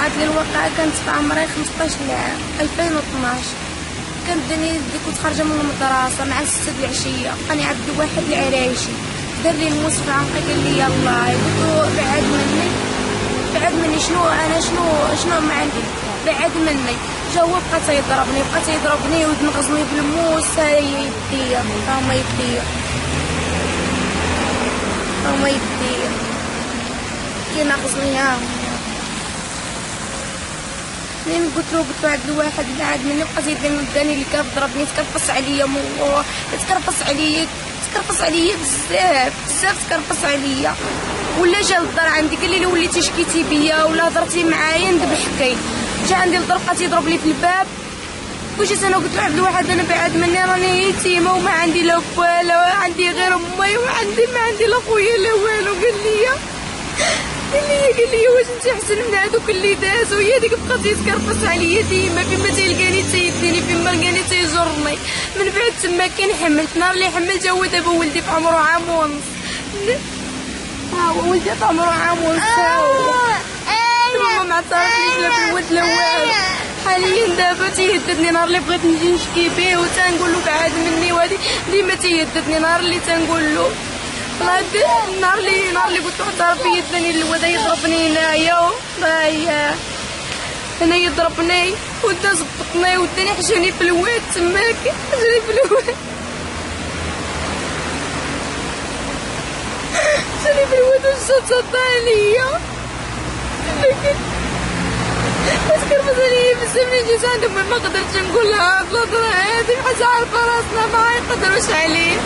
وقعت لي الواقعة كانت في عمري 15 عام 2012. كانت دنيا كنت خارجة من المدرسة مع 6 العشية، لقاني عبد واحد العرايشي دار لي الموس في عنقي قال لي يلاه، قلت له بعد مني شنو ما عندي، بعد مني. جا هو بقى يضربني وينغزني بالموس. ها هي يديا، هما يديا كينغزني. ها منين قلت له عبد الواحد بعد مني بقى يديني وداني اللي كان ضربني، تكرفص عليا والله، تكرفص عليا بزاف تكرفص عليا. ولا جا للدار عندي قال لي وليتي شكيتي بيا ولا هضرتي معايا نذبحكي. جا عندي للدار بقى يضرب لي في الباب. واش انا قلت له عبد الواحد انا بعد مني راني يتيمه وما عندي لا با لا عندي غير امي وما عندي لا خويا لا والو. قال لي واش انت احسن من هذوك اللي دازوا؟ هي ديك بقات يتكرفص عليا ديما، فيما تيلقاني تيديني، فيما لقاني تيجرني. من بعد تما حملت، نهار اللي حملت هو دابا ولدي في عمره عام ونص. ولدي في عمره عام ونص ما عترفنيش لا بالولد لا والو. حاليا دابا تيهددني نهار اللي بغيت نجي نشكي به وتنقول له بعاد مني، وهادي ديما تيهددني. نهار اللي تنقول له نهار اللي قلت له اعترف بيا ثاني الواد يضربني هنا يضربني ودا زبطني وداني حشاني في الواد تماك، حشاني في الواد وصدت عليا. كرفص عليا بزاف من جيت عندهم ما قدرتش نقول لها الهضره هادي، حاجه عارفه راسنا ما يقدروش عليه.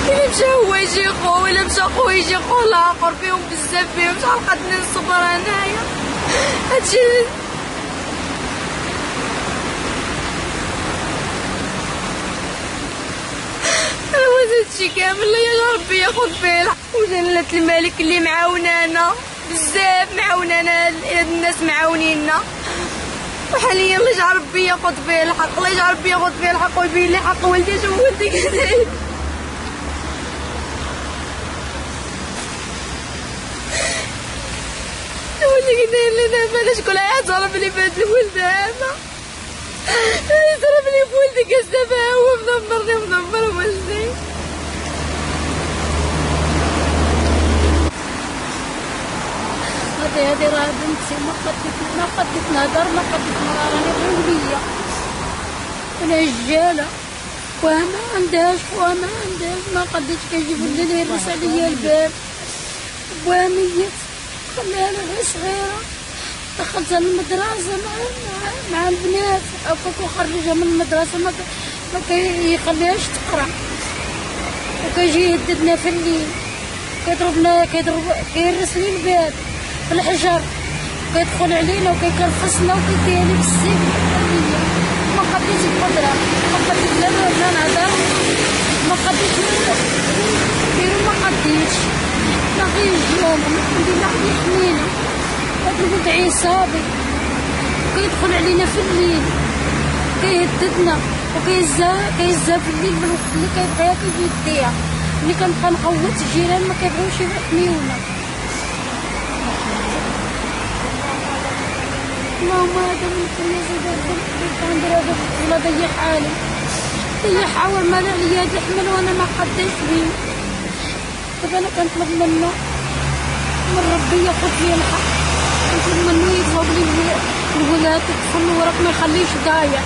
الا مشى هو يجي خو، ولا مشى خو يجي خو الاخر، فيهم بزاف شحال قدني نصبر انايا. هادشي هادشي كامل يا ربي ياخذ فيه الحق. وجلالة الملك اللي معاونانا بزاف، معاونانا الناس معاونينا. وحاليا الله يجعل ربي ياخذ فيه الحق، الله يجعل ربي ياخذ فيه الحق ويبين لي حق ولدي. شوف ولدي كذلك اللي دابا انا شكون يعترف لي بهاد الولد هذا؟ يعترف لي بولدي كاش دابا هو مدمر ولدي. هادي راه بنتي ما قدت نهضر، ما قدت نرى، راني غير ولية انا رجالة وما عندهاش ما قدتش. كيجيب لي يرس عليا الباب وميت، خليها غير صغيرة. دخلتها المدرسة مع البنات، عفاك وخرجها من المدرسة ما كيخليهاش تقرا، وكيجي يهددنا في الليل، كيضربنا كيرس لي الباب بالحجر، كيدخل علينا وكيكرفصنا وكيديها لي بالسيف. ما قديتش القدرة، ما قديت لا نهضر، ما قديتش نديرو، ما قديتش لا غير اليوم. الحمد لله غادي يحمينا. هاد الولد عصابي كيدخل علينا في الليل، كيهددنا وكيهزها في الليل بالوقت اللي كيبغيها كيجي يديها. ملي كنبقى نقوت الجيران ما كيبغيوش يحميونا. اللهم هذا من كل زيد ندير هذا ولا ضيع حالي، ضيع حاول ما عليا هاد الحمل وانا ما قديتش بيه. دابا انا كنطلب منه من ربي ياخذ فيا الحق، كنطلب منه يصوب لي الولاد الطفل وراك ما يخليش ضايع.